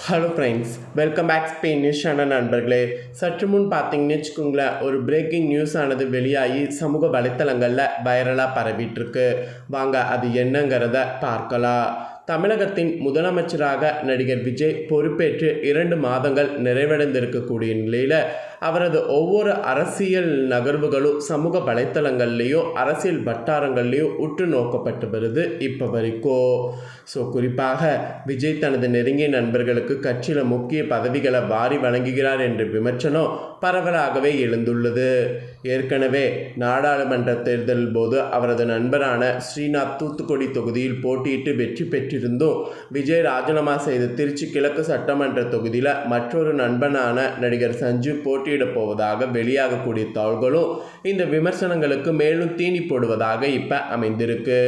Hello friends, welcome back Spain news channel நண்பர்களே. சற்று முன் பார்த்தீங்கன்னு வச்சுக்கோங்களேன், ஒரு பிரேக்கிங் நியூஸ் ஆனது வெளியாகி சமூக வலைத்தளங்களில் வைரலாக பரவிட்டுருக்கு. வாங்க அது என்னங்கிறத பார்க்கலாம். தமிழகத்தின் முதலமைச்சராக நடிகர் விஜய் பொறுப்பேற்று 2 மாதங்கள் நிறைவடைந்திருக்கக்கூடிய நிலையில் அவரது ஒவ்வொரு அரசியல் நகர்வுகளும் சமூக வலைத்தளங்கள்லேயும் அரசியல் வட்டாரங்கள்லேயும் உற்று நோக்கப்பட்டு வருது இப்போ வரைக்கும். குறிப்பாக விஜய் தனது நெருங்கிய நண்பர்களுக்கு கட்சியில் முக்கிய பதவிகளை வாரி வழங்குகிறார் என்ற விமர்சனம் பரவலாகவே எழுந்துள்ளது. ஏற்கனவே நாடாளுமன்ற தேர்தல் போது அவரது நண்பரான ஸ்ரீநாத் தூத்துக்குடி தொகுதியில் போட்டியிட்டு வெற்றி பெற்றிருந்தும் விஜய் ராஜினாமா செய்த திருச்சி கிழக்கு சட்டமன்ற தொகுதியில் மற்றொரு நண்பனான நடிகர் சஞ்சு போட்டியிடப் போவதாக வெளியாகக்கூடிய தகவல்களும் இந்த விமர்சனங்களுக்கு மேலும் தீனி போடுவதாக இப்போ அமைந்திருக்கு.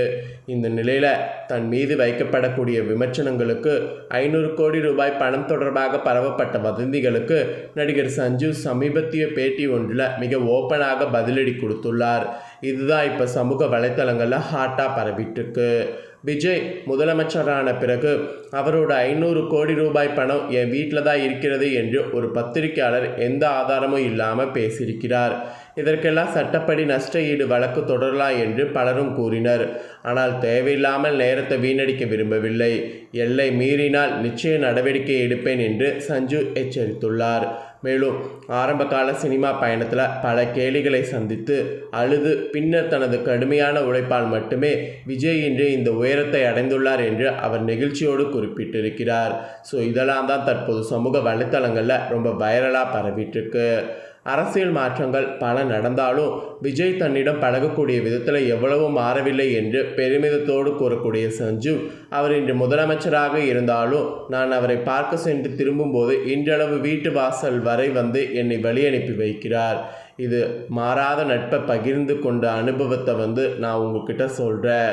இந்த நிலையில் தன் மீது வைக்கப்படக்கூடிய விமர்சனங்களுக்கு 500 கோடி ரூபாய் பணம் தொடர்பாக பரவப்பட்ட வதந்திகளுக்கு நடிகர் சஞ்சு சமீபத்திய பேட்டி ஒன்றில் மிக ஓப்பனாக பதிலடி கொடுத்துள்ளார். இதுதான் இப்போ சமூக வலைத்தளங்களில் ஹாட்டாக பரவிட்டுருக்கு. விஜய் முதலமைச்சரான பிறகு அவரோட 500 கோடி ரூபாய் பணம் என் வீட்டில் தான் இருக்கிறது என்று ஒரு பத்திரிகையாளர் எந்த ஆதாரமும் இல்லாமல் பேசியிருக்கிறார். இதற்கெல்லாம் சட்டப்படி நஷ்ட ஈடு வழக்கு தொடரலாம் என்று பலரும் கூறினர். ஆனால் தேவையில்லாமல் நேரத்தை வீணடிக்க விரும்பவில்லை. எல்லை மீறினால் நிச்சய நடவடிக்கை எடுப்பேன் என்று சஞ்சு எச்சரித்துள்ளார். மேலும் ஆரம்பகால சினிமா பயணத்தில் பல கேலிகளை சந்தித்து அழுது பின்னர் தனது கடுமையான உழைப்பால் மட்டுமே விஜய் இன்று இந்த உயரத்தை அடைந்துள்ளார் என்று அவர் நெகிழ்ச்சியோடு குறிப்பிட்டிருக்கிறார். இதெல்லாம் தான் தற்போது சமூக வலைத்தளங்களில் ரொம்ப வைரலாக பரவிட்டுருக்கு. அரசியல் மாற்றங்கள் பல நடந்தாலும் விஜய் தன்னிடம் பழகக்கூடிய விதத்தில் எவ்வளவு மாறவில்லை என்று பெருமிதத்தோடு கூறக்கூடிய சஞ்சு, அவர் இன்று முதலமைச்சராக இருந்தாலும் நான் அவரை பார்க்க சென்று திரும்பும்போது இன்றளவு வீட்டு வாசல் வரை வந்து என்னை வழி அனுப்பி வைக்கிறார். இது மாறாத நட்பை பகிர்ந்து கொண்ட அனுபவத்தை நான் உங்ககிட்ட சொல்கிறேன்.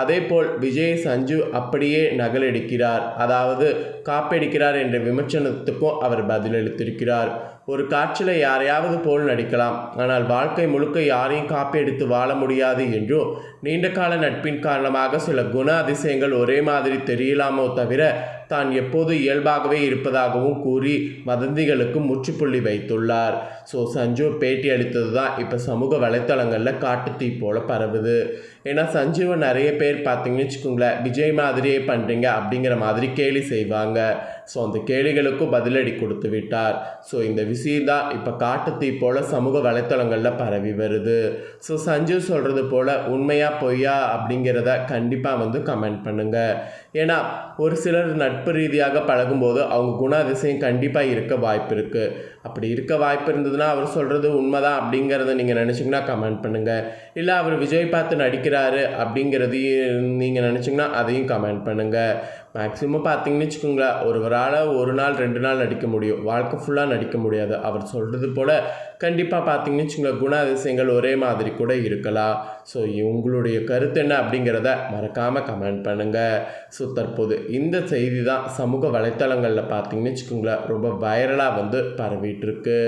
அதேபோல் விஜய் சஞ்சு அப்படியே நகலெடுக்கிறார், அதாவது காப்பெடுக்கிறார் என்ற விமர்சனத்துக்கும் அவர் பதிலளித்திருக்கிறார். ஒரு காட்சியில் யாரையாவது போல் நடிக்கலாம், ஆனால் வாழ்க்கை முழுக்க யாரையும் காப்பி எடுத்து வாழ முடியாது என்றும் நீண்ட கால நட்பின் காரணமாக சில குண அதிசயங்கள் ஒரே மாதிரி தெரியலாமோ தவிர தான் எப்போது இயல்பாகவே இருப்பதாகவும் கூறி வதந்திகளுக்கு முற்றுப்புள்ளி வைத்துள்ளார். சஞ்சு பேட்டி அளித்தது தான் இப்போ சமூக வலைத்தளங்களில் காட்டுத்தீ போல பரவுது. ஏன்னா சஞ்சுவை நிறைய பேர் பார்த்தீங்கன்னு வச்சுக்கோங்களேன், விஜய் மாதிரியே பண்ணுறீங்க அப்படிங்கிற மாதிரி கேலி செய்வாங்க. அந்த கேலிகளுக்கும் பதிலடி கொடுத்து விட்டார். இந்த விஷயம் தான் இப்போ காட்டுத்தீ போல் சமூக வலைத்தளங்களில் பரவி வருது. சஞ்சு சொல்கிறது போல் உண்மையா பொய்யா அப்படிங்கிறத கண்டிப்பாக கமெண்ட் பண்ணுங்கள். ஏன்னா ஒரு சிலர் நட்பு ரீதியாக பழகும்போது அவங்க குண அதிசயம் கண்டிப்பாக இருக்க வாய்ப்பு இருக்குது. அப்படி இருக்க வாய்ப்பு இருந்ததுன்னா அவர் சொல்கிறது உண்மைதான் அப்படிங்கிறத நீங்கள் நினச்சிங்கன்னா கமெண்ட் பண்ணுங்கள். இல்லை அவர் விஜய் பார்த்து நடிக்கிறாரு அப்படிங்கிறதையும் நீங்கள் நினச்சிங்கன்னா அதையும் கமெண்ட் பண்ணுங்கள். மேக்ஸிமம் பார்த்தீங்கன்னு வச்சுக்கோங்களேன், ஒருவரால் 1 நாள் 2 நாள் நடிக்க முடியும், வாழ்க்கை ஃபுல்லாக நடிக்க முடியாது. அவர் சொல்கிறது போல் கண்டிப்பாக பார்த்தீங்கன்னு வச்சுக்கோங்களேன், குண அதிசயங்கள் ஒரே மாதிரி கூட இருக்கலாம். உங்களுடைய கருத்து என்ன அப்படிங்கிறத மறக்காமல் கமெண்ட் பண்ணுங்கள். தற்போது இந்த செய்தி தான் சமூக வலைத்தளங்களில் பார்த்தீங்கன்னு வச்சுக்கோங்களேன் ரொம்ப வைரலாக பரவிட்டுருக்கு.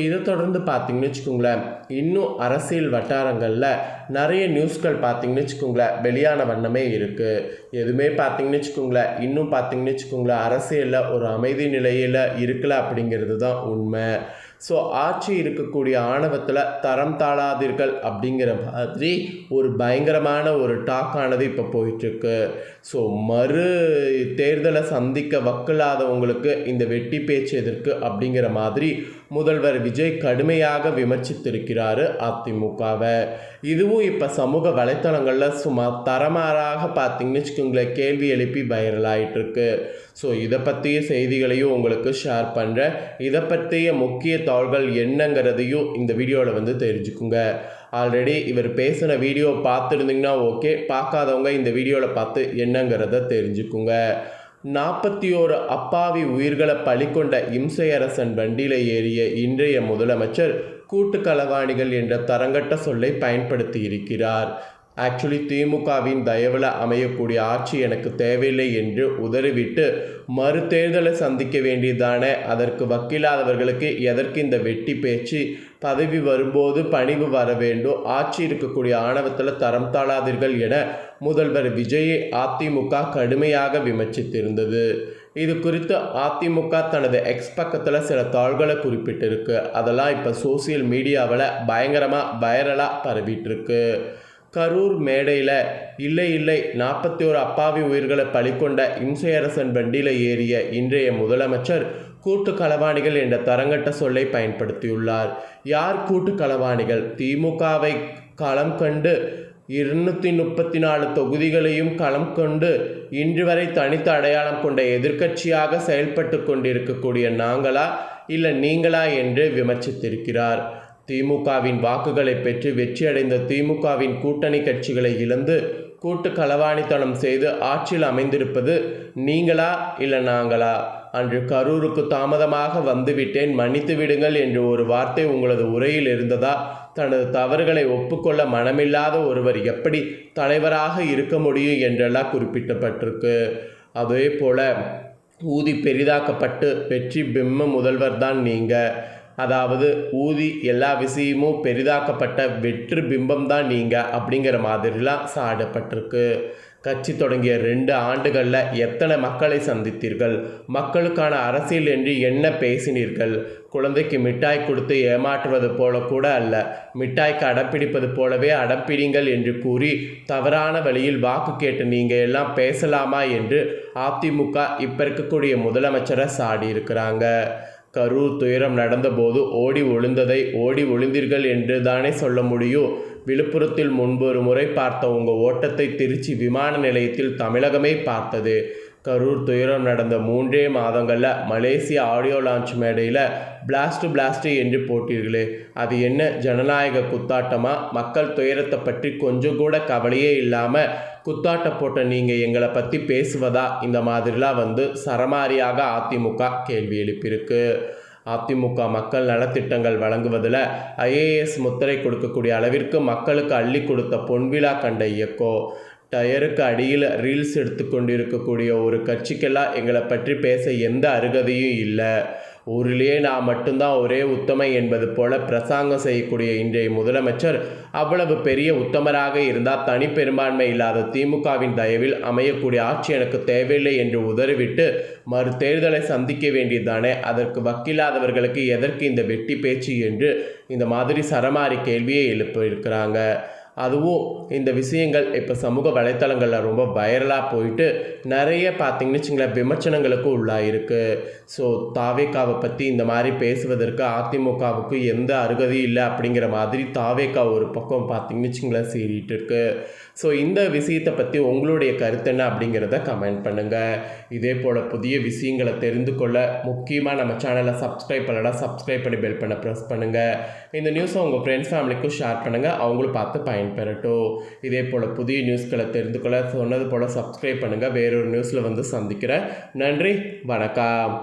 இதை தொடர்ந்து பார்த்தீங்கன்னு வச்சுக்கோங்களேன், இன்னும் அரசியல் வட்டாரங்களில் நிறைய நியூஸ்கள் பார்த்தீங்கன்னு வச்சுக்கோங்களேன் வெளியான வண்ணமே இருக்குது. எதுவுமே பார்த்தீங்கன்னு வச்சுக்கோங்களேன் இன்னும் பார்த்தீங்கன்னு வச்சுக்கோங்களேன் அரசியலில் ஒரு அமைதி நிலையில் இருக்கல அப்படிங்கிறது தான் உண்மை. ஆட்சி இருக்கக்கூடிய ஆணவத்தில் தரம் தாழாதீர்கள் அப்படிங்கிற மாதிரி ஒரு பயங்கரமான ஒரு டாக்கானது இப்போ போயிட்டுருக்கு. மறு தேர்தலை சந்திக்க வக்கில்லாதவங்களுக்கு இந்த வெட்டி பேச்சு எதற்கு அப்படிங்கிற மாதிரி முதல்வர் விஜய் கடுமையாக விமர்சித்திருக்கிறார் அதிமுகவை. இதுவும் இப்போ சமூக வலைத்தளங்களில் சுமார் தரமாறாக பார்த்தீங்கன்னு வச்சுக்கோங்களேன் கேள்வி எழுப்பி வைரல் ஆகிட்டுருக்கு. இதை பற்றிய செய்திகளையும் உங்களுக்கு ஷேர் பண்ணுறேன். இதை பற்றிய முக்கிய தகவல்கள் என்னங்கிறதையும் இந்த வீடியோவில் தெரிஞ்சுக்குங்க. ஆல்ரெடி இவர் பேசின வீடியோ பார்த்துருந்தீங்கன்னா ஓகே, பார்க்காதவங்க இந்த வீடியோவில் பார்த்து என்னங்கிறத தெரிஞ்சுக்குங்க. 41 அப்பாவி உயிர்களை பலிகொண்ட இம்சையரசன் வண்டியில் ஏறிய இன்றைய முதலமைச்சர் கூட்டு களவாணிகள் என்ற தரங்கட்ட சொல்லை பயன்படுத்தி இருக்கிறார். ஆக்சுவலி திமுகவின் தயவில் அமையக்கூடிய ஆட்சி எனக்கு தேவையில்லை என்று உதறிவிட்டு மறு தேர்தலை சந்திக்க வேண்டியதானே, அதற்கு வக்கில்லாதவர்களுக்கு எதற்கு இந்த வெட்டி பேச்சு? பதவி வரும்போது பணிவு வர வேண்டும், ஆட்சி இருக்கக்கூடிய ஆணவத்தில் தரம் தாழாதீர்கள் என முதல்வர் விஜயை அதிமுக கடுமையாக விமர்சித்திருந்தது. இது குறித்து அதிமுக தனது எக்ஸ் பக்கத்தில் சில தாள்களை குறிப்பிட்டிருக்கு. அதெல்லாம் இப்போ சோசியல் மீடியாவில் பயங்கரமாக வைரலாக பரவிட்டுருக்கு. கரூர் மேடையில் இல்லை 41 அப்பாவி உயிர்களை பலிகொண்ட இம்சையரசன் வண்டியில் ஏறிய இன்றைய முதலமைச்சர் கூட்டு களவாணிகள் என்ற தரங்கட்ட சொல்லை பயன்படுத்தியுள்ளார். யார் கூட்டு களவாணிகள்? திமுகவை களம் கண்டு 234 தொகுதிகளையும் களம் கொண்டு இன்று வரை தனித்த அடையாளம் கொண்ட எதிர்க்கட்சியாக செயல்பட்டு கொண்டிருக்கக்கூடிய நாங்களா இல்லை நீங்களா என்று விமர்சித்திருக்கிறார். திமுகவின் வாக்குகளை பெற்று வெற்றியடைந்த திமுகவின் கூட்டணி கட்சிகளை இழந்து கூட்டு களவாணித்தனம் செய்து ஆட்சியில் அமைந்திருப்பது நீங்களா இல்லை நாங்களா? அன்று கரூருக்கு தாமதமாக வந்துவிட்டேன், மன்னித்து விடுங்கள் என்று ஒரு வார்த்தை உங்களது உரையில் இருந்ததா? தனது தவறுகளை ஒப்புக்கொள்ள மனமில்லாத ஒருவர் எப்படி தலைவராக இருக்க முடியும் என்றெல்லாம் குறிப்பிட்டப்பட்டிருக்கு. அதே போல ஊதி பெரிதாக்கப்பட்டு வெற்றி பிம்ம முதல்வர் தான் நீங்கள். அதாவது ஊதி எல்லா விஷயமும் பெரிதாக்கப்பட்ட வெற்று பிம்பம் தான் நீங்கள் அப்படிங்கிற மாதிரிலாம் சாடப்பட்டிருக்கு. கட்சி தொடங்கிய 2 ஆண்டுகளில் எத்தனை மக்களை சந்தித்தீர்கள்? மக்களுக்கான அரசியல் என்று என்ன பேசினீர்கள்? குழந்தைக்கு மிட்டாய் கொடுத்து ஏமாற்றுவது போல கூட அல்ல, மிட்டாய்க்கு அடம்பிடிப்பது போலவே அடம்பிடிங்கள் என்று கூறி தவறான வழியில் வாக்கு கேட்டு நீங்கள் எல்லாம் பேசலாமா என்று அதிமுக இப்போ இருக்கக்கூடிய முதலமைச்சரை சாடி இருக்கிறாங்க. கரூர் துயரம் நடந்தபோது ஓடி ஒளிந்தீர்கள் என்று தானே சொல்ல முடியும். விழுப்புரத்தில் முன்பு ஒரு முறை பார்த்த உங்கள் ஓட்டத்தை திருச்சி விமான நிலையத்தில் தமிழகமே பார்த்தது. கரூர் துயரம் நடந்த 3 மாதங்களில் மலேசிய ஆடியோ லான்ச் மேடையில் பிளாஸ்ட் என்று போட்டீர்களே, அது என்ன ஜனநாயக குத்தாட்டமா? மக்கள் துயரத்தை பற்றி கொஞ்சம் கூட கவலையே இல்லாமல் குத்தாட்ட போட்ட நீங்கள் எங்களை பற்றி பேசுவதா? இந்த மாதிரிலாம் சரமாரியாக அதிமுக கேள்வி எழுப்பியிருக்கு. அதிமுக மக்கள் நலத்திட்டங்கள் வழங்குவதில் IAS முத்திரை கொடுக்கக்கூடிய அளவிற்கு மக்களுக்கு அள்ளி கொடுத்த பொன்விழா கண்ட இயக்கம். டயருக்கு அடியில் ரீல்ஸ் எடுத்து கொண்டிருக்கக்கூடிய ஒரு கட்சிக்கெல்லாம் எங்களை பற்றி பேச எந்த அருகதையும் இல்லை. ஊரிலேயே நான் மட்டும்தான் ஒரே உத்தமை என்பது போல பிரசாங்கம் செய்யக்கூடிய இன்றைய முதலமைச்சர் அவ்வளவு பெரிய உத்தமராக இருந்தால் தனி பெரும்பான்மை இல்லாத திமுகவின் தயவில் அமையக்கூடிய ஆட்சி எனக்கு தேவையில்லை என்று உதறிவிட்டு மறு தேர்தலை சந்திக்க வேண்டியதுதானே? அதற்கு வக்கில்லாதவர்களுக்கு எதற்கு இந்த வெட்டி பேச்சு என்று இந்த மாதிரி சரமாரி கேள்வியை எழுப்ப இருக்கிறாங்க. அதுவும் இந்த விஷயங்கள் இப்போ சமூக வலைத்தளங்களில் ரொம்ப வைரலாக போயிட்டு நிறைய பார்த்திங்கன்னு வச்சுங்களேன் விமர்சனங்களுக்கு உள்ளாயிருக்கு. ஸோ தாவேக்காவை பற்றி இந்த மாதிரி பேசுவதற்கு அதிமுகவுக்கு எந்த அருகதையும் இல்லை அப்படிங்கிற மாதிரி தாவேக்கா ஒரு பக்கம் பார்த்திங்கன்னு வச்சுங்களேன் சீறிட்டு இருக்கு. ஸோ இந்த விஷயத்தை பற்றி உங்களுடைய கருத்து என்ன அப்படிங்கிறத கமெண்ட் பண்ணுங்கள். இதே போல் புதிய விஷயங்களை தெரிந்து கொள்ள முக்கியமாக நம்ம சேனலை சப்ஸ்கிரைப் சப்ஸ்கிரைப் பண்ணி பெல் பண்ண ப்ரெஸ் பண்ணுங்கள். இந்த நியூஸை உங்கள் ஃப்ரெண்ட்ஸ் ஃபேமிலிக்கும் ஷேர் பண்ணுங்கள், அவங்களும் பார்த்து பயன்பெறட்டும். இதே போல் புதிய நியூஸ்களை தெரிந்து கொள்ள சொன்னது போல் சப்ஸ்கிரைப் பண்ணுங்கள். வேறொரு நியூஸில் சந்திக்கிறேன். நன்றி, வணக்கம்.